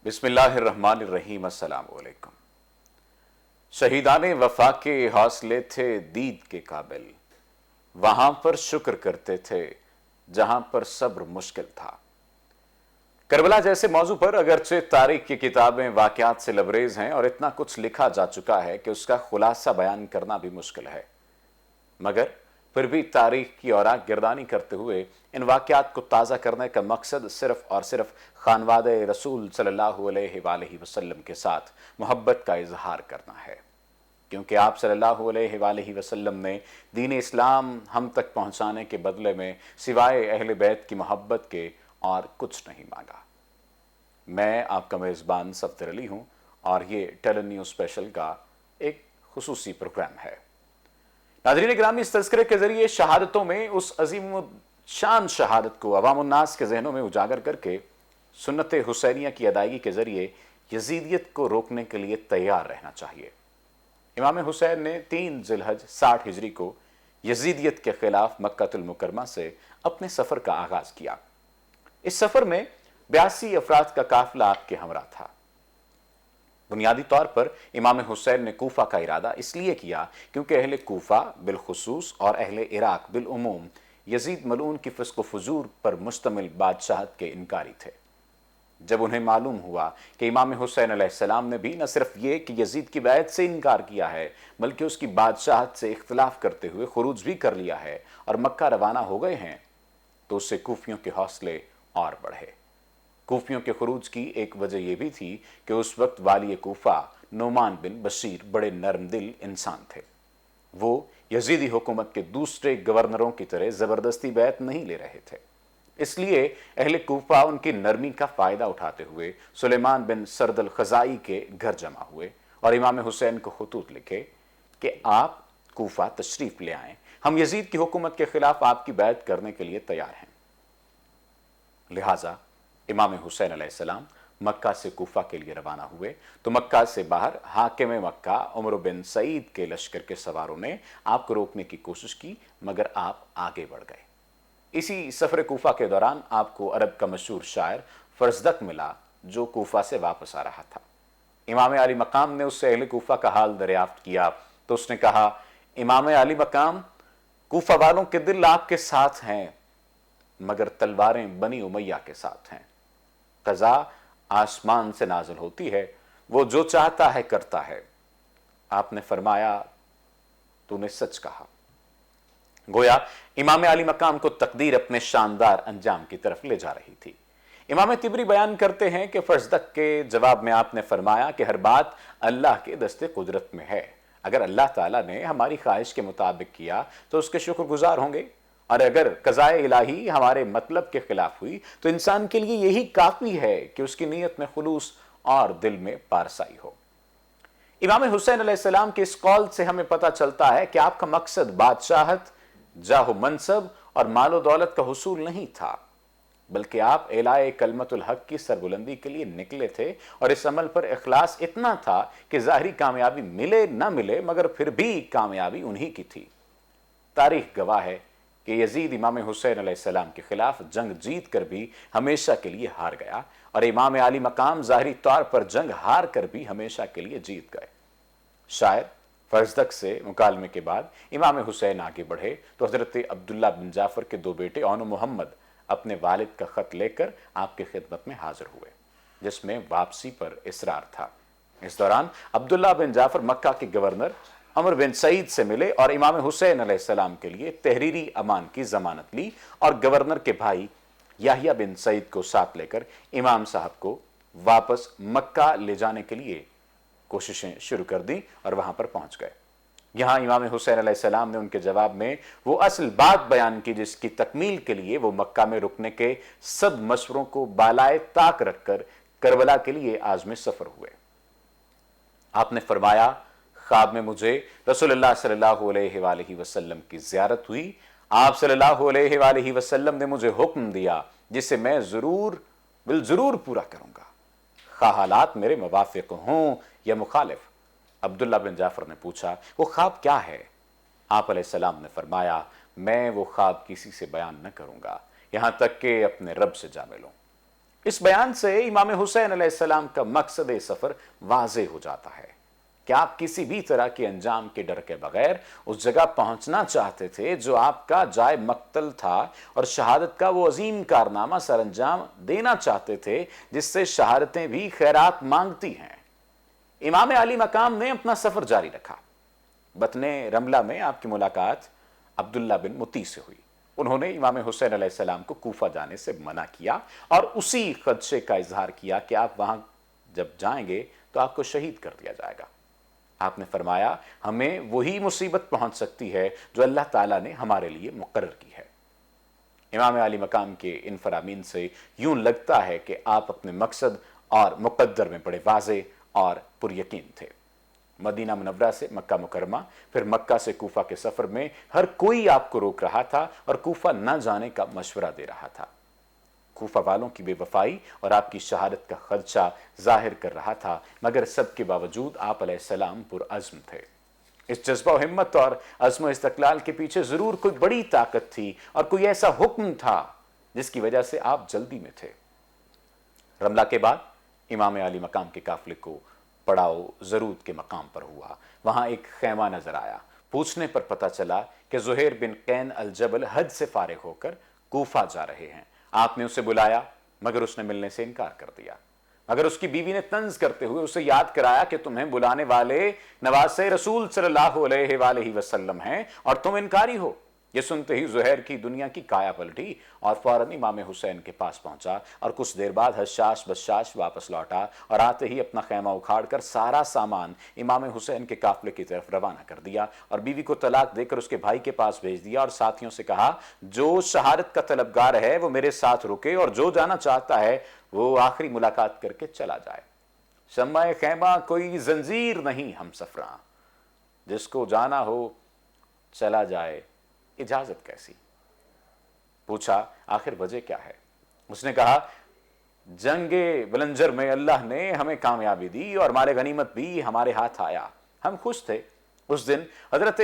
بسم اللہ الرحمن الرحیم۔ السلام علیکم۔ شہیدان وفا کے حوصلے تھے دید کے قابل، وہاں پر شکر کرتے تھے جہاں پر صبر مشکل تھا۔ کربلا جیسے موضوع پر اگرچہ تاریخ کی کتابیں واقعات سے لبریز ہیں اور اتنا کچھ لکھا جا چکا ہے کہ اس کا خلاصہ بیان کرنا بھی مشکل ہے، مگر پھر بھی تاریخ کی اوراق گردانی کرتے ہوئے ان واقعات کو تازہ کرنے کا مقصد صرف اور صرف خانوادہ رسول صلی اللہ علیہ وآلہ وسلم کے ساتھ محبت کا اظہار کرنا ہے، کیونکہ آپ صلی اللہ علیہ وآلہ وسلم نے دین اسلام ہم تک پہنچانے کے بدلے میں سوائے اہل بیت کی محبت کے اور کچھ نہیں مانگا۔ میں آپ کا میزبان صفدر علی ہوں اور یہ ٹیلن نیوز اسپیشل کا ایک خصوصی پروگرام ہے۔ ناظرین گرامی، اس تذکرے کے ذریعے شہادتوں میں اس عظیم شان شہادت کو عوام الناس کے ذہنوں میں اجاگر کر کے سنت حسینیہ کی ادائیگی کے ذریعے یزیدیت کو روکنے کے لیے تیار رہنا چاہیے۔ امام حسین نے 3 ذی الحج 60 ہجری کو یزیدیت کے خلاف مکہ المکرمہ سے اپنے سفر کا آغاز کیا۔ اس سفر میں 82 افراد کا قافلہ آپ کے ہمراہ تھا۔ بنیادی طور پر امام حسین نے کوفہ کا ارادہ اس لیے کیا کیونکہ اہل کوفہ بالخصوص اور اہل عراق بالعموم یزید ملعون کی فسق و فجور پر مشتمل بادشاہت کے انکاری تھے۔ جب انہیں معلوم ہوا کہ امام حسین علیہ السلام نے بھی نہ صرف یہ کہ یزید کی بیعت سے انکار کیا ہے بلکہ اس کی بادشاہت سے اختلاف کرتے ہوئے خروج بھی کر لیا ہے اور مکہ روانہ ہو گئے ہیں، تو اس سے کوفیوں کے حوصلے اور بڑھے۔ کوفیوں کے خروج کی ایک وجہ یہ بھی تھی کہ اس وقت والی کوفہ نعمان بن بشیر بڑے نرم دل انسان تھے۔ وہ یزیدی حکومت کے دوسرے گورنروں کی طرح زبردستی بیعت نہیں لے رہے تھے، اس لیے اہل کوفہ ان کی نرمی کا فائدہ اٹھاتے ہوئے سلیمان بن سرد الخزائی کے گھر جمع ہوئے اور امام حسین کو خطوط لکھے کہ آپ کوفہ تشریف لے آئیں، ہم یزید کی حکومت کے خلاف آپ کی بیعت کرنے کے لیے تیار ہیں۔ لہٰذا امام حسین علیہ السلام مکہ سے کوفہ کے لیے روانہ ہوئے تو مکہ سے باہر حاکم مکہ عمر بن سعید کے لشکر کے سواروں نے آپ کو روکنے کی کوشش کی، مگر آپ آگے بڑھ گئے۔ اسی سفر کوفہ کے دوران آپ کو عرب کا مشہور شاعر فرزدق ملا جو کوفہ سے واپس آ رہا تھا۔ امام علی مقام نے اس سے اہل کوفہ کا حال دریافت کیا تو اس نے کہا، امام علی مقام، کوفہ والوں کے دل آپ کے ساتھ ہیں مگر تلواریں بنی امیہ کے ساتھ ہیں۔ قضا آسمان سے نازل ہوتی ہے، وہ جو چاہتا ہے کرتا ہے۔ آپ نے فرمایا، تو نے سچ کہا۔ گویا امام علی مقام کو تقدیر اپنے شاندار انجام کی طرف لے جا رہی تھی۔ امام طبری بیان کرتے ہیں کہ فرزدق کے جواب میں آپ نے فرمایا کہ ہر بات اللہ کے دست قدرت میں ہے، اگر اللہ تعالیٰ نے ہماری خواہش کے مطابق کیا تو اس کے شکر گزار ہوں گے، اور اگر قضائے الہی ہمارے مطلب کے خلاف ہوئی تو انسان کے لیے یہی کافی ہے کہ اس کی نیت میں خلوص اور دل میں پارسائی ہو۔ امام حسین علیہ السلام کے اس قول سے ہمیں پتہ چلتا ہے کہ آپ کا مقصد بادشاہت، جاہ و منصب اور مال و دولت کا حصول نہیں تھا، بلکہ آپ اعلاء کلمت الحق کی سربلندی کے لیے نکلے تھے، اور اس عمل پر اخلاص اتنا تھا کہ ظاہری کامیابی ملے نہ ملے مگر پھر بھی کامیابی انہی کی تھی۔ تاریخ گواہ ہے کہ یزید امام حسین علیہ السلام کے خلاف جنگ جیت کر بھی ہمیشہ کے لیے ہار گیا، اور امام علی مقام ظاہری طور پر جنگ ہار کر بھی ہمیشہ کے لیے جیت گئے۔ شاعر فرزدق سے مکالمے کے بعد امام حسین آگے بڑھے تو حضرت عبداللہ بن جعفر کے 2 بیٹے اون و محمد اپنے والد کا خط لے کر آپ کی خدمت میں حاضر ہوئے، جس میں واپسی پر اصرار تھا۔ اس دوران عبداللہ بن جعفر مکہ کے گورنر عمر بن سعید سے ملے اور امام حسین علیہ السلام کے لیے تحریری امان کی ضمانت لی، اور گورنر کے بھائی یحییٰ بن سعید کو ساتھ لے کر امام صاحب کو واپس مکہ لے جانے کے لیے کوششیں شروع کر دیں اور وہاں پر پہنچ گئے۔ یہاں امام حسین علیہ السلام نے ان کے جواب میں وہ اصل بات بیان کی جس کی تکمیل کے لیے وہ مکہ میں رکنے کے سب مشوروں کو بالائے طاق رکھ کر کربلا کے لیے عازم سفر ہوئے۔ آپ نے فرمایا، خواب میں مجھے رسول اللہ صلی اللہ علیہ وآلہ وسلم کی زیارت ہوئی۔ آپ صلی اللہ علیہ وآلہ وسلم نے مجھے حکم دیا جسے میں بالضرور پورا کروں گا، خواہ حالات میرے موافق ہوں یا مخالف۔ عبداللہ بن جعفر نے پوچھا، وہ خواب کیا ہے؟ آپ علیہ السلام نے فرمایا، میں وہ خواب کسی سے بیان نہ کروں گا یہاں تک کہ اپنے رب سے جا ملوں۔ اس بیان سے امام حسین علیہ السلام کا مقصد سفر واضح ہو جاتا ہے کہ آپ کسی بھی طرح کے انجام کے ڈر کے بغیر اس جگہ پہنچنا چاہتے تھے جو آپ کا جائے مقتل تھا، اور شہادت کا وہ عظیم کارنامہ سر انجام دینا چاہتے تھے جس سے شہادتیں بھی خیرات مانگتی ہیں۔ امام علی مقام نے اپنا سفر جاری رکھا۔ بطن رملہ میں آپ کی ملاقات عبداللہ بن مطیع سے ہوئی۔ انہوں نے امام حسین علیہ السلام کو کوفہ جانے سے منع کیا اور اسی خدشے کا اظہار کیا کہ آپ وہاں جب جائیں گے تو آپ کو شہید کر دیا جائے گا۔ آپ نے فرمایا ہمیں وہی مصیبت پہنچ سکتی ہے جو اللہ تعالیٰ نے ہمارے لیے مقرر کی ہے۔ امام علی مقام کے ان فرامین سے یوں لگتا ہے کہ آپ اپنے مقصد اور مقدر میں بڑے واضح اور پر یقین تھے۔ مدینہ منورہ سے مکہ مکرمہ، پھر مکہ سے کوفہ کے سفر میں ہر کوئی آپ کو روک رہا تھا اور کوفہ نہ جانے کا مشورہ دے رہا تھا۔ کوفہ والوں کی بے وفائی اور آپ کی شہادت کا خدشہ ظاہر کر رہا تھا، مگر سب کے باوجود آپ علیہ السلام پرعزم تھے۔ اس جذبہ و ہمت اور عزم و استقلال کے پیچھے ضرور کوئی بڑی طاقت تھی اور کوئی ایسا حکم تھا جس کی وجہ سے آپ جلدی میں تھے۔ رملہ کے بعد امام علی مقام کے قافلے کو پڑاؤ زرود کے مقام پر ہوا۔ وہاں ایک خیمہ نظر آیا۔ پوچھنے پر پتہ چلا کہ زہیر بن قین الجبل حج سے فارغ ہو کر کوفہ جا رہے ہیں۔ آپ نے اسے بلایا مگر اس نے ملنے سے انکار کر دیا، مگر اس کی بیوی نے طنز کرتے ہوئے اسے یاد کرایا کہ تمہیں بلانے والے نواسے رسول صلی اللہ علیہ وآلہ وسلم ہیں اور تم انکاری ہو۔ یہ سنتے ہی زہیر کی دنیا کی کایا پلٹی اور فوراً امام حسین کے پاس پہنچا، اور کچھ دیر بعد حشاش بشاش واپس لوٹا اور آتے ہی اپنا خیمہ اکھاڑ کر سارا سامان امام حسین کے قافلے کی طرف روانہ کر دیا اور بیوی کو طلاق دے کر اس کے بھائی کے پاس بھیج دیا اور ساتھیوں سے کہا جو شہادت کا طلبگار ہے وہ میرے ساتھ رکے اور جو جانا چاہتا ہے وہ آخری ملاقات کر کے چلا جائے۔ شمع خیمہ کوئی زنجیر نہیں ہم سفراں، جس کو جانا ہو چلا جائے، اجازت کیسی؟ پوچھا آخر وجہ کیا ہے؟ اس نے کہا جنگ بلنجر میں اللہ نے ہمیں کامیابی دی اور مال غنیمت بھی ہمارے ہاتھ آیا، ہم خوش تھے۔ اس دن حضرت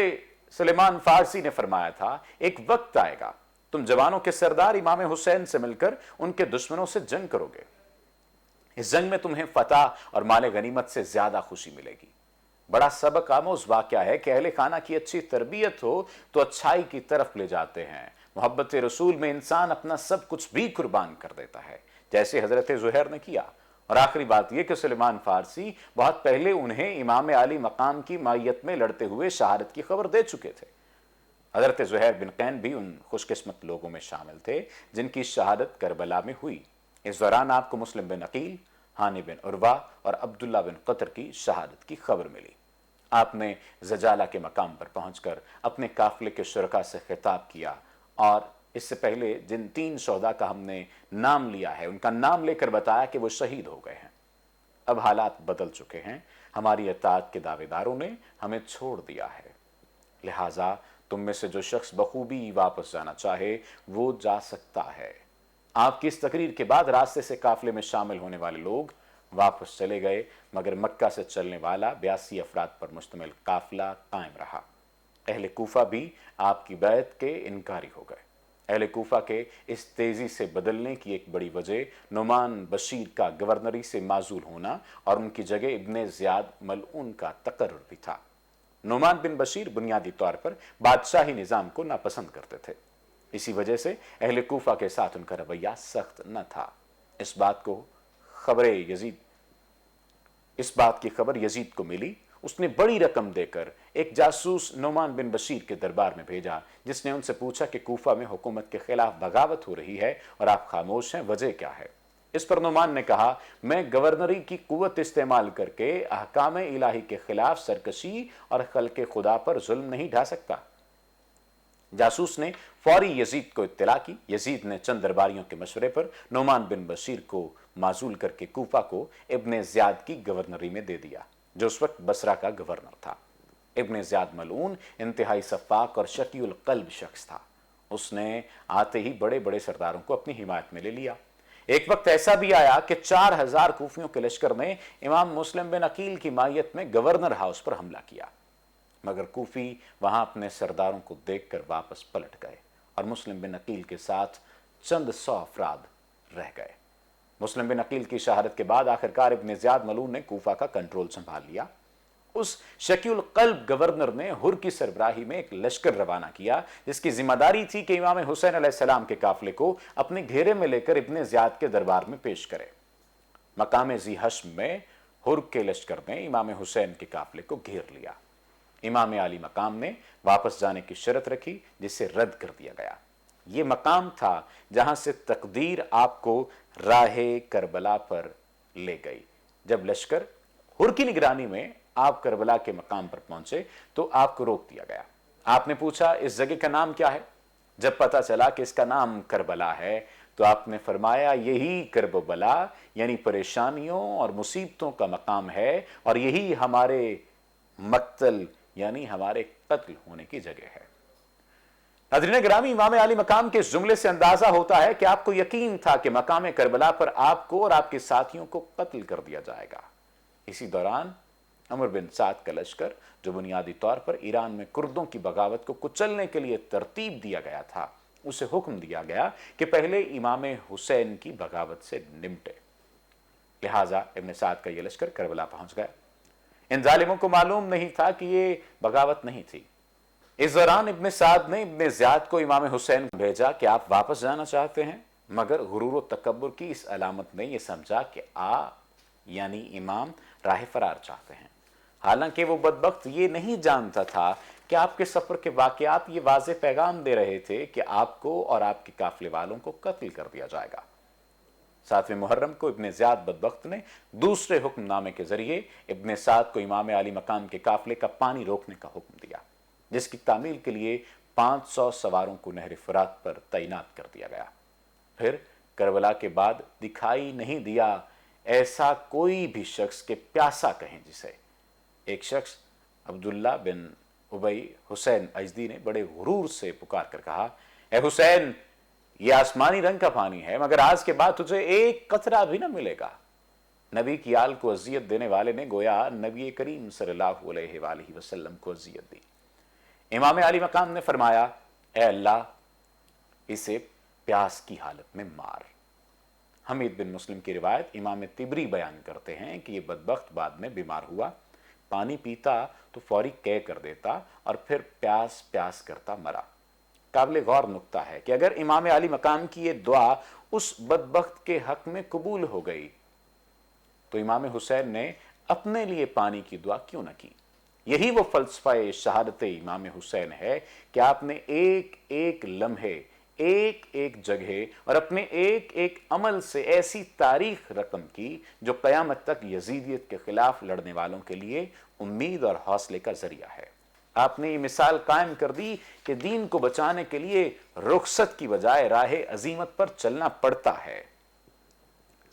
سلیمان فارسی نے فرمایا تھا ایک وقت آئے گا تم جوانوں کے سردار امام حسین سے مل کر ان کے دشمنوں سے جنگ کرو گے، اس جنگ میں تمہیں فتح اور مال غنیمت سے زیادہ خوشی ملے گی۔ بڑا سبق آموز واقعہ ہے کہ اہل خانہ کی اچھی تربیت ہو تو اچھائی کی طرف لے جاتے ہیں۔ محبت رسول میں انسان اپنا سب کچھ بھی قربان کر دیتا ہے، جیسے حضرت زہیر نے کیا۔ اور آخری بات یہ کہ سلیمان فارسی بہت پہلے انہیں امام علی مقام کی مائیت میں لڑتے ہوئے شہادت کی خبر دے چکے تھے۔ حضرت زہیر بن قین بھی ان خوش قسمت لوگوں میں شامل تھے جن کی شہادت کربلا میں ہوئی۔ اس دوران آپ کو مسلم بن عقیل، ہانی بن عروہ اور عبداللہ بن قطر کی شہادت کی خبر ملی۔ آپ نے زجالہ کے مقام پر پہنچ کر اپنے قافلے کے شرکاء سے خطاب کیا اور اس سے پہلے جن 3 شہداء کا ہم نے نام لیا ہے ان کا نام لے کر بتایا کہ وہ شہید ہو گئے ہیں۔ اب حالات بدل چکے ہیں، ہماری اطاعت کے دعوے داروں نے ہمیں چھوڑ دیا ہے، لہٰذا تم میں سے جو شخص بخوبی واپس جانا چاہے وہ جا سکتا ہے۔ آپ کی اس تقریر کے بعد راستے سے قافلے میں شامل ہونے والے لوگ واپس چلے گئے، مگر مکہ سے چلنے والا 82 افراد پر مشتمل قافلہ قائم رہا۔ اہل کوفہ بھی آپ کی بیعت کے انکاری ہو گئے۔ اہل کوفہ کے اس تیزی سے بدلنے کی ایک بڑی وجہ نعمان بشیر کا گورنری سے معزول ہونا اور ان کی جگہ ابن زیاد ملعون کا تقرر بھی تھا۔ نعمان بن بشیر بنیادی طور پر بادشاہی نظام کو ناپسند کرتے تھے، اسی وجہ سے اہل کوفہ کے ساتھ ان کا رویہ سخت نہ تھا۔ اس بات کی خبر یزید کو ملی۔ اس نے بڑی رقم دے کر ایک جاسوس نعمان بن بشیر کے دربار میں بھیجا، جس نے ان سے پوچھا کہ کوفہ میں حکومت کے خلاف بغاوت ہو رہی ہے اور آپ خاموش ہیں، وجہ کیا ہے؟ اس پر نعمان نے کہا میں گورنری کی قوت استعمال کر کے احکام الہی کے خلاف سرکشی اور خلق خدا پر ظلم نہیں ڈھا سکتا۔ جاسوس نے فوری یزید کو اطلاع کی۔ یزید نے چند درباریوں کے مشورے پر نعمان بن بشیر کو معزول کر کے کوفہ کو ابن زیاد کی گورنری میں دے دیا، جو اس وقت بصرہ کا گورنر تھا۔ ابن زیاد ملعون انتہائی سفاک اور شقی القلب شخص تھا۔ اس نے آتے ہی بڑے بڑے سرداروں کو اپنی حمایت میں لے لیا۔ ایک وقت ایسا بھی آیا کہ 4000 کوفیوں کے لشکر نے امام مسلم بن عقیل کی مائیت میں گورنر ہاؤس پر حملہ کیا، مگر کوفی وہاں اپنے سرداروں کو دیکھ کر واپس پلٹ گئے اور مسلم بن عقیل کے ساتھ چند 100 افراد رہ گئے۔ مسلم بن عقیل کی شہادت کے بعد آخرکار ابن زیاد ملعون نے کوفہ کا کنٹرول سنبھال لیا۔ اس شکی القلب گورنر نے ہر کی سربراہی میں ایک لشکر روانہ کیا جس کی ذمہ داری تھی کہ امام حسین علیہ السلام کے قافلے کو اپنے گھیرے میں لے کر ابن زیاد کے دربار میں پیش کرے۔ مقام ذی حشم میں ہر کے لشکر نے امام حسین کے قافلے کو گھیر لیا۔ امام علی مقام نے واپس جانے کی شرط رکھی جسے رد کر دیا گیا۔ یہ مقام تھا جہاں سے تقدیر آپ کو راہ کربلا پر لے گئی۔ جب لشکر ہر کی نگرانی میں آپ کربلا کے مقام پر پہنچے تو آپ کو روک دیا گیا۔ آپ نے پوچھا اس جگہ کا نام کیا ہے؟ جب پتا چلا کہ اس کا نام کربلا ہے تو آپ نے فرمایا یہی کرب و بلا یعنی پریشانیوں اور مصیبتوں کا مقام ہے اور یہی ہمارے مقتل یعنی ہمارے قتل ہونے کی جگہ ہے۔ ناظرین گرامی، امام علی مقام کے جملے سے اندازہ ہوتا ہے کہ آپ کو یقین تھا کہ مقام کربلا پر آپ کو اور آپ کے ساتھیوں کو قتل کر دیا جائے گا۔ اسی دوران عمر بن سعد کا لشکر جو بنیادی طور پر ایران میں کردوں کی بغاوت کو کچلنے کے لیے ترتیب دیا گیا تھا، اسے حکم دیا گیا کہ پہلے امام حسین کی بغاوت سے نمٹے۔ لہٰذا ابن سعد کا یہ لشکر کربلا پہنچ گیا۔ ان ظالموں کو معلوم نہیں تھا کہ یہ بغاوت نہیں تھی۔ اس دوران ابن سعد نے ابن زیاد کو امام حسین بھیجا کہ آپ واپس جانا چاہتے ہیں، مگر غرور و تکبر کی اس علامت نے یہ سمجھا کہ یعنی امام راہ فرار چاہتے ہیں۔ حالانکہ وہ بدبخت یہ نہیں جانتا تھا کہ آپ کے سفر کے واقعات یہ واضح پیغام دے رہے تھے کہ آپ کو اور آپ کے قافلے والوں کو قتل کر دیا جائے گا۔ 7ویں محرم کو ابن زیاد بدبخت نے دوسرے حکم نامے کے ذریعے ابن سعد کو امام علی مقام کے قافلے کا پانی روکنے کا حکم دیا، جس کی تعمیل کے لیے 500 سواروں کو نہر فرات پر تعینات کر دیا گیا۔ پھر کربلا کے بعد دکھائی نہیں دیا ایسا کوئی بھی شخص کہ پیاسا کہیں جسے۔ ایک شخص عبداللہ بن ابی حسین ازدی نے بڑے غرور سے پکار کر کہا، اے حسین، یہ آسمانی رنگ کا پانی ہے مگر آج کے بعد تجھے ایک قطرہ بھی نہ ملے گا۔ نبی کی آل کو اذیت دینے والے نے گویا نبی کریم صلی اللہ علیہ وآلہ وسلم کو اذیت دی۔ امام علی مقام نے فرمایا، اے اللہ، اسے پیاس کی حالت میں مار۔ حمید بن مسلم کی روایت امام طبری بیان کرتے ہیں کہ یہ بدبخت بعد میں بیمار ہوا، پانی پیتا تو فوری قے کر دیتا اور پھر پیاس پیاس کرتا مرا۔ قابل غور نکتہ ہے کہ اگر امام علی مقام کی یہ دعا اس بدبخت کے حق میں قبول ہو گئی تو امام حسین نے اپنے لیے پانی کی دعا کیوں نہ کی؟ یہی وہ فلسفہ شہادت امام حسین ہے کہ آپ نے ایک ایک لمحے، ایک ایک جگہ اور اپنے ایک ایک عمل سے ایسی تاریخ رقم کی جو قیامت تک یزیدیت کے خلاف لڑنے والوں کے لیے امید اور حوصلے کا ذریعہ ہے۔ آپ نے یہ مثال قائم کر دی کہ دین کو بچانے کے لیے رخصت کی بجائے راہ عزیمت پر چلنا پڑتا ہے۔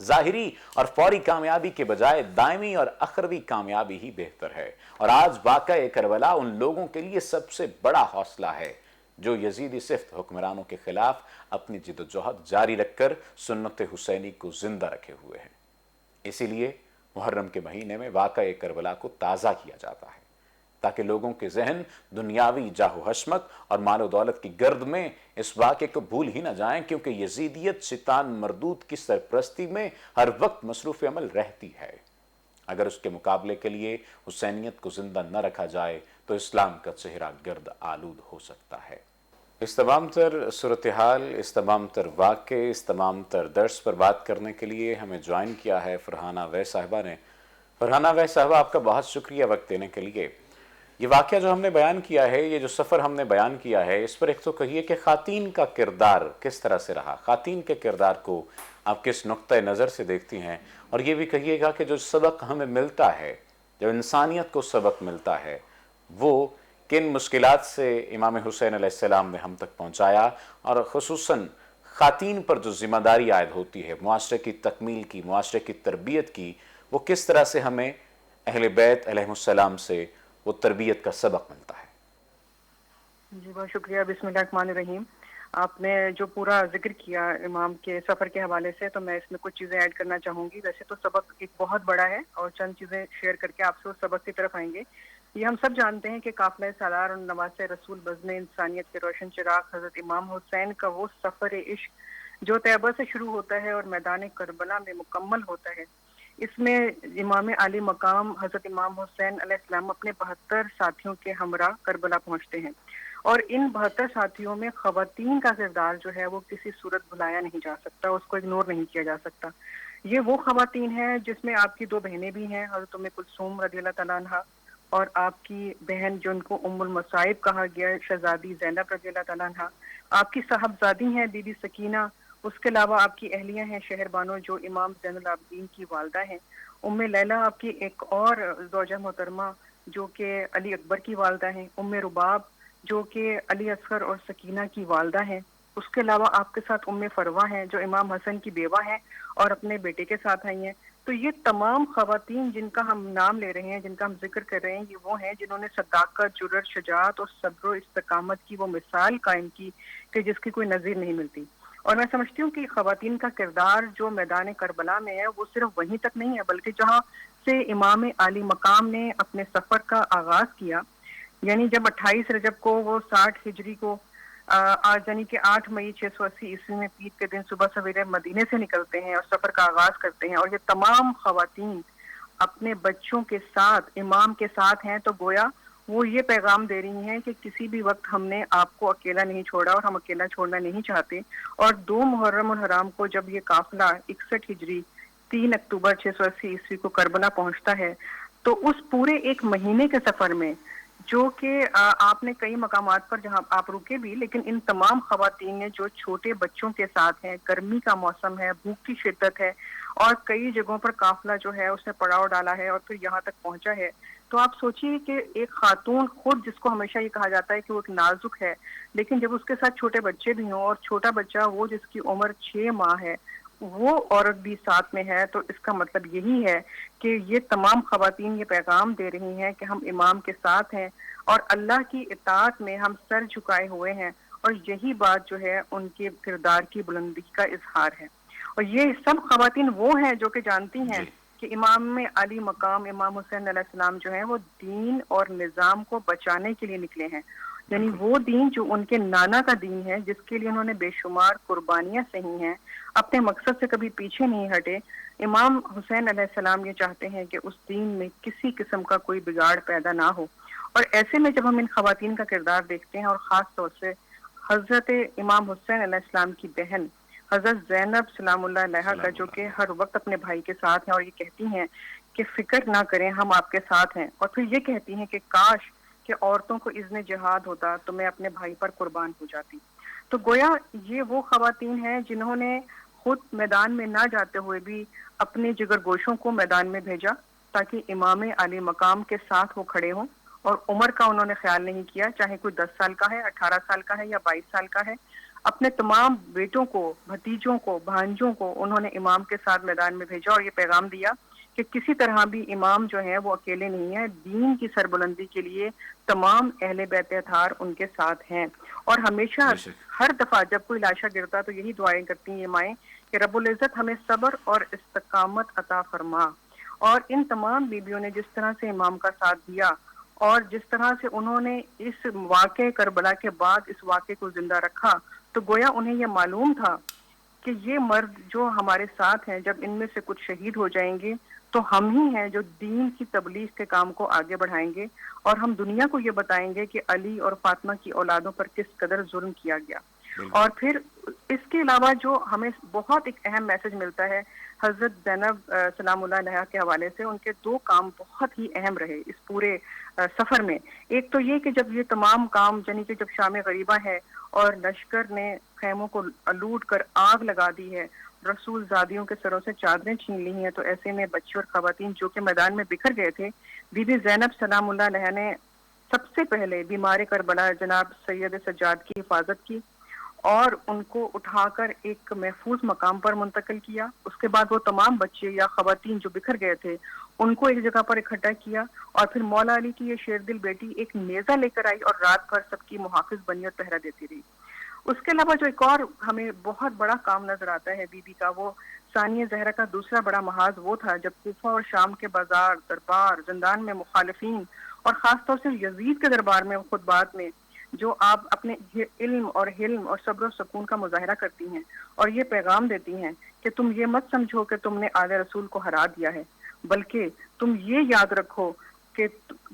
ظاہری اور فوری کامیابی کے بجائے دائمی اور اخروی کامیابی ہی بہتر ہے، اور آج واقعہ کربلا ان لوگوں کے لیے سب سے بڑا حوصلہ ہے جو یزیدی صفت حکمرانوں کے خلاف اپنی جد و جہد جاری رکھ کر سنت حسینی کو زندہ رکھے ہوئے ہیں۔ اسی لیے محرم کے مہینے میں واقعہ کربلا کو تازہ کیا جاتا ہے تاکہ لوگوں کے ذہن دنیاوی جاہ و حشمت اور مال و دولت کی گرد میں اس واقعے کو بھول ہی نہ جائیں، کیونکہ یزیدیت شیطان مردود کی سرپرستی میں ہر وقت مصروف عمل رہتی ہے۔ اگر اس کے مقابلے کے لیے حسینیت کو زندہ نہ رکھا جائے تو اسلام کا چہرہ گرد آلود ہو سکتا ہے۔ اس تمام تر صورتحال، اس تمام تر واقعے، اس تمام تر درس پر بات کرنے کے لیے ہمیں جوائن کیا ہے فرحانہ وے صاحبہ نے۔ فرحانہ وے صاحبہ، آپ کا بہت شکریہ وقت دینے کے لیے۔ یہ واقعہ جو ہم نے بیان کیا ہے، یہ جو سفر ہم نے بیان کیا ہے، اس پر ایک تو کہیے کہ خواتین کا کردار کس طرح سے رہا، خواتین کے کردار کو آپ کس نقطۂ نظر سے دیکھتی ہیں، اور یہ بھی کہیے گا کہ جو سبق ہمیں ملتا ہے، جو انسانیت کو سبق ملتا ہے، وہ کن مشکلات سے امام حسین علیہ السلام نے ہم تک پہنچایا، اور خصوصاً خواتین پر جو ذمہ داری عائد ہوتی ہے معاشرے کی تکمیل کی، معاشرے کی تربیت کی، وہ کس طرح سے ہمیں اہل بیت علیہ السلام سے وہ تربیت کا سبق ملتا ہے۔ جی بہت شکریہ۔ بسم اللہ الرحمن الرحیم۔ آپ نے جو پورا ذکر کیا امام کے سفر کے حوالے سے، تو میں اس میں کچھ چیزیں ایڈ کرنا چاہوں گی۔ ویسے تو سبق ایک بہت بڑا ہے اور چند چیزیں شیئر کر کے آپ سے اس سبق کی طرف آئیں گے۔ یہ ہم سب جانتے ہیں کہ قافلہ سالار اور نواز رسول بزم انسانیت کے روشن چراغ حضرت امام حسین کا وہ سفر عشق جو طیبہ سے شروع ہوتا ہے اور میدان کربلا میں مکمل ہوتا ہے. اس میں امام عالی مقام حضرت امام حسین علیہ السلام اپنے 72 ساتھیوں کے ہمراہ کربلا پہنچتے ہیں، اور ان 72 ساتھیوں میں خواتین کا کردار جو ہے وہ کسی صورت بھلایا نہیں جا سکتا، اس کو اگنور نہیں کیا جا سکتا. یہ وہ خواتین ہیں جس میں آپ کی 2 بہنیں بھی ہیں، حضرت ام کلثوم رضی اللہ تعالیٰ عنہ، اور آپ کی بہن جن کو ام المصائب کہا گیا ہے شہزادی زینب رضی اللہ تعالیٰ عنہ. آپ کی صاحبزادی ہیں بی بی سکینہ. اس کے علاوہ آپ کی اہلیہ ہیں شہر بانو جو امام زین العابدین کی والدہ ہیں. ام لیلہ آپ کی ایک اور زوجہ محترمہ جو کہ علی اکبر کی والدہ ہیں. ام رباب جو کہ علی اصغر اور سکینہ کی والدہ ہیں. اس کے علاوہ آپ کے ساتھ ام فروہ ہیں جو امام حسن کی بیوہ ہیں اور اپنے بیٹے کے ساتھ آئی ہیں. تو یہ تمام خواتین جن کا ہم نام لے رہے ہیں، جن کا ہم ذکر کر رہے ہیں، یہ وہ ہیں جنہوں نے صداقت، جرأت، شجاعت اور صبر و استقامت کی وہ مثال قائم کی کہ جس کی کوئی نظیر نہیں ملتی. اور میں سمجھتی ہوں کہ خواتین کا کردار جو میدان کربلا میں ہے وہ صرف وہیں تک نہیں ہے، بلکہ جہاں سے امام عالی مقام نے اپنے سفر کا آغاز کیا، یعنی جب 28 رجب کو وہ 60 ہجری کو آج یعنی کہ 8 مئی 680 عیسوی میں پیر کے دن صبح سویرے مدینے سے نکلتے ہیں اور سفر کا آغاز کرتے ہیں، اور یہ تمام خواتین اپنے بچوں کے ساتھ امام کے ساتھ ہیں، تو گویا وہ یہ پیغام دے رہی ہیں کہ کسی بھی وقت ہم نے آپ کو اکیلا نہیں چھوڑا اور ہم اکیلا چھوڑنا نہیں چاہتے. اور 2 محرم الحرام کو جب یہ قافلہ 61 ہجری 3 اکتوبر 680 عیسوی کو کربلا پہنچتا ہے، تو اس پورے ایک مہینے کے سفر میں جو کہ آپ نے کئی مقامات پر جہاں آپ رکے بھی، لیکن ان تمام خواتین نے جو چھوٹے بچوں کے ساتھ ہیں، گرمی کا موسم ہے، بھوک کی شدت ہے، اور کئی جگہوں پر قافلہ جو ہے اس نے پڑاؤ ڈالا ہے اور پھر یہاں تک پہنچا ہے. تو آپ سوچئے کہ ایک خاتون خود، جس کو ہمیشہ یہ کہا جاتا ہے کہ وہ ایک نازک ہے، لیکن جب اس کے ساتھ چھوٹے بچے بھی ہوں، اور چھوٹا بچہ وہ جس کی عمر 6 ماہ ہے، وہ عورت بھی ساتھ میں ہے، تو اس کا مطلب یہی ہے کہ یہ تمام خواتین یہ پیغام دے رہی ہیں کہ ہم امام کے ساتھ ہیں اور اللہ کی اطاعت میں ہم سر جھکائے ہوئے ہیں، اور یہی بات جو ہے ان کے کردار کی بلندی کا اظہار ہے. اور یہ سب خواتین وہ ہیں جو کہ جانتی ہیں جی کہ امام علی مقام امام حسین علیہ السلام جو ہیں وہ دین اور نظام کو بچانے کے لیے نکلے ہیں، یعنی بالکل. وہ دین جو ان کے نانا کا دین ہے، جس کے لیے انہوں نے بے شمار قربانیاں سہی ہیں، اپنے مقصد سے کبھی پیچھے نہیں ہٹے. امام حسین علیہ السلام یہ چاہتے ہیں کہ اس دین میں کسی قسم کا کوئی بگاڑ پیدا نہ ہو. اور ایسے میں جب ہم ان خواتین کا کردار دیکھتے ہیں، اور خاص طور سے حضرت امام حسین علیہ السلام کی بہن حضرت زینب سلام اللہ علیہ کا، سلام جو اللہ کہ علیہ. ہر وقت اپنے بھائی کے ساتھ ہیں اور یہ کہتی ہیں کہ فکر نہ کریں، ہم آپ کے ساتھ ہیں. اور پھر یہ کہتی ہیں کہ کاش کہ عورتوں کو اذن جہاد ہوتا تو میں اپنے بھائی پر قربان ہو جاتی. تو گویا یہ وہ خواتین ہیں جنہوں نے خود میدان میں نہ جاتے ہوئے بھی اپنے جگر گوشوں کو میدان میں بھیجا تاکہ امام علی مقام کے ساتھ وہ کھڑے ہوں. اور عمر کا انہوں نے خیال نہیں کیا، چاہے کوئی 10 سال کا ہے، 18 سال کا ہے یا 22 سال کا ہے. اپنے تمام بیٹوں کو، بھتیجوں کو، بھانجوں کو انہوں نے امام کے ساتھ میدان میں بھیجا اور یہ پیغام دیا کہ کسی طرح بھی امام جو ہیں وہ اکیلے نہیں ہیں، دین کی سربلندی کے لیے تمام اہل بیت اطہار ان کے ساتھ ہیں. اور ہمیشہ بے شک. ہر دفعہ جب کوئی لاشا گرتا تو یہی دعائیں کرتی ہیں یہ مائیں کہ رب العزت ہمیں صبر اور استقامت عطا فرما. اور ان تمام بیویوں نے جس طرح سے امام کا ساتھ دیا اور جس طرح سے انہوں نے اس واقعے کربلا کے بعد اس واقعے کو زندہ رکھا، تو گویا انہیں یہ معلوم تھا کہ یہ مرد جو ہمارے ساتھ ہیں، جب ان میں سے کچھ شہید ہو جائیں گے تو ہم ہی ہیں جو دین کی تبلیغ کے کام کو آگے بڑھائیں گے، اور ہم دنیا کو یہ بتائیں گے کہ علی اور فاطمہ کی اولادوں پر کس قدر ظلم کیا گیا. بالکل. اور پھر اس کے علاوہ جو ہمیں بہت ایک اہم میسج ملتا ہے حضرت زینب سلام اللہ علیہ کے حوالے سے، ان کے 2 کام بہت ہی اہم رہے اس پورے سفر میں. ایک تو یہ کہ جب یہ تمام کام، یعنی کہ جب شام غریبہ ہے اور لشکر نے خیموں کو لوٹ کر آگ لگا دی ہے، رسول زادیوں کے سروں سے چادریں چھین لی ہیں، تو ایسے میں بچے اور خواتین جو کہ میدان میں بکھر گئے تھے، بی بی زینب سلام اللہ علیہ نے سب سے پہلے بیمار کربلا جناب سید سجاد کی حفاظت کی اور ان کو اٹھا کر ایک محفوظ مقام پر منتقل کیا. اس کے بعد وہ تمام بچے یا خواتین جو بکھر گئے تھے ان کو ایک جگہ پر اکٹھا کیا، اور پھر مولا علی کی یہ شیر دل بیٹی ایک نیزہ لے کر آئی اور رات بھر سب کی محافظ بنی اور پہرا دیتی رہی. اس کے علاوہ جو ایک اور ہمیں بہت بڑا کام نظر آتا ہے بی بی کا، وہ ثانیہ زہرا کا دوسرا بڑا محاذ وہ تھا جب کوفہ اور شام کے بازار، دربار، زندان میں مخالفین اور خاص طور سے یزید کے دربار میں خطبات میں جو آپ اپنے علم اور حلم اور صبر و سکون کا مظاہرہ کرتی ہیں اور یہ پیغام دیتی ہیں کہ تم یہ مت سمجھو کہ تم نے آل رسول کو ہرا دیا ہے، بلکہ تم یہ یاد رکھو کہ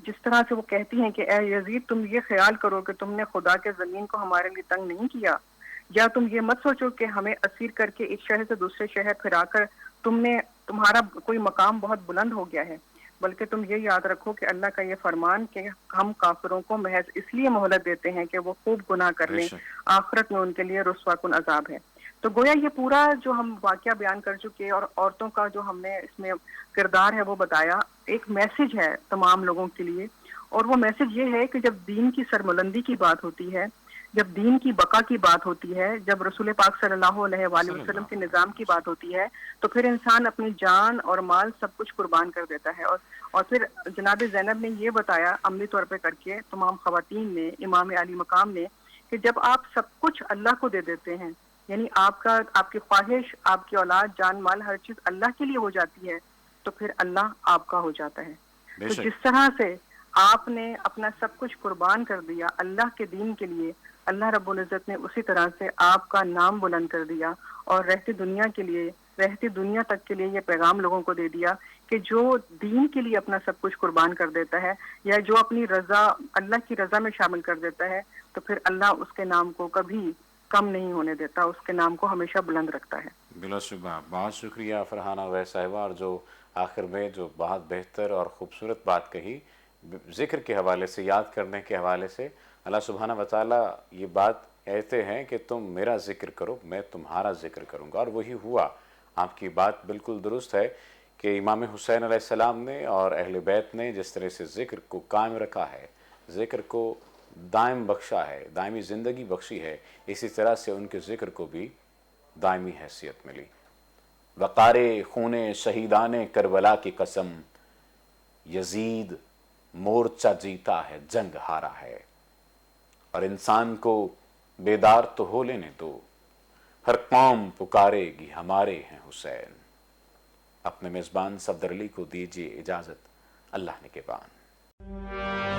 جس طرح سے وہ کہتی ہیں کہ اے یزید تم یہ خیال کرو کہ تم نے خدا کے زمین کو ہمارے لیے تنگ نہیں کیا، یا تم یہ مت سوچو کہ ہمیں اسیر کر کے ایک شہر سے دوسرے شہر پھرا کر تمہارا کوئی مقام بہت بلند ہو گیا ہے، بلکہ تم یہ یاد رکھو کہ اللہ کا یہ فرمان کہ ہم کافروں کو محض اس لیے مہلت دیتے ہیں کہ وہ خوب گناہ کر بے لیں، شک آخرت میں ان کے لیے رسوا کن عذاب ہے۔ تو گویا یہ پورا جو ہم واقعہ بیان کر چکے اور عورتوں کا جو ہم نے اس میں کردار ہے وہ بتایا، ایک میسج ہے تمام لوگوں کے لیے، اور وہ میسج یہ ہے کہ جب دین کی سربلندی کی بات ہوتی ہے، جب دین کی بقا کی بات ہوتی ہے، جب رسول پاک صلی اللہ علیہ وآلہ صلی وسلم کے اللہ نظام علیہ کی بات وسلم۔ ہوتی ہے، تو پھر انسان اپنی جان اور مال سب کچھ قربان کر دیتا ہے۔ اور پھر جناب زینب نے یہ بتایا عملی طور پہ کر کے تمام خواتین نے، امام علی مقام نے، کہ جب آپ سب کچھ اللہ کو دے دیتے ہیں، یعنی آپ کی خواہش، آپ کی اولاد، جان مال، ہر چیز اللہ کے لیے ہو جاتی ہے، تو پھر اللہ آپ کا ہو جاتا ہے۔ بے تو شک جس طرح سے آپ نے اپنا سب کچھ قربان کر دیا اللہ کے دین کے لیے، اللہ رب العزت نے اسی طرح سے آپ کا نام بلند کر دیا، اور رہتی دنیا تک کے لیے یہ پیغام لوگوں کو دے دیا کہ جو دین کے لیے اپنا سب کچھ قربان کر دیتا ہے، یا جو اپنی رضا اللہ کی رضا میں شامل کر دیتا ہے، تو پھر اللہ اس کے نام کو کبھی کم نہیں ہونے دیتا، اس کے نام کو ہمیشہ بلند رکھتا ہے۔ بلا شبہ بہت شکریہ فرحانہ اویس صاحبہ، اور جو آخر میں جو بہت بہتر اور خوبصورت بات کہی ذکر کے حوالے سے، یاد کرنے کے حوالے سے، اللہ سبحانہ وتعالیٰ یہ بات کہتے ہیں کہ تم میرا ذکر کرو میں تمہارا ذکر کروں گا، اور وہی ہوا۔ آپ کی بات بالکل درست ہے کہ امام حسین علیہ السلام نے اور اہل بیت نے جس طرح سے ذکر کو قائم رکھا ہے، ذکر کو دائم بخشا ہے، دائمی زندگی بخشی ہے، اسی طرح سے ان کے ذکر کو بھی دائمی حیثیت ملی۔ وقار خون شہیدان کربلا کی قسم، یزید مورچہ جیتا ہے جنگ ہارا ہے، اور انسان کو بیدار تو ہو لینے دو، ہر قوم پکارے گی ہمارے ہیں حسین۔ اپنے میزبان صفدر علی کو دیجیے اجازت، اللہ نگہبان۔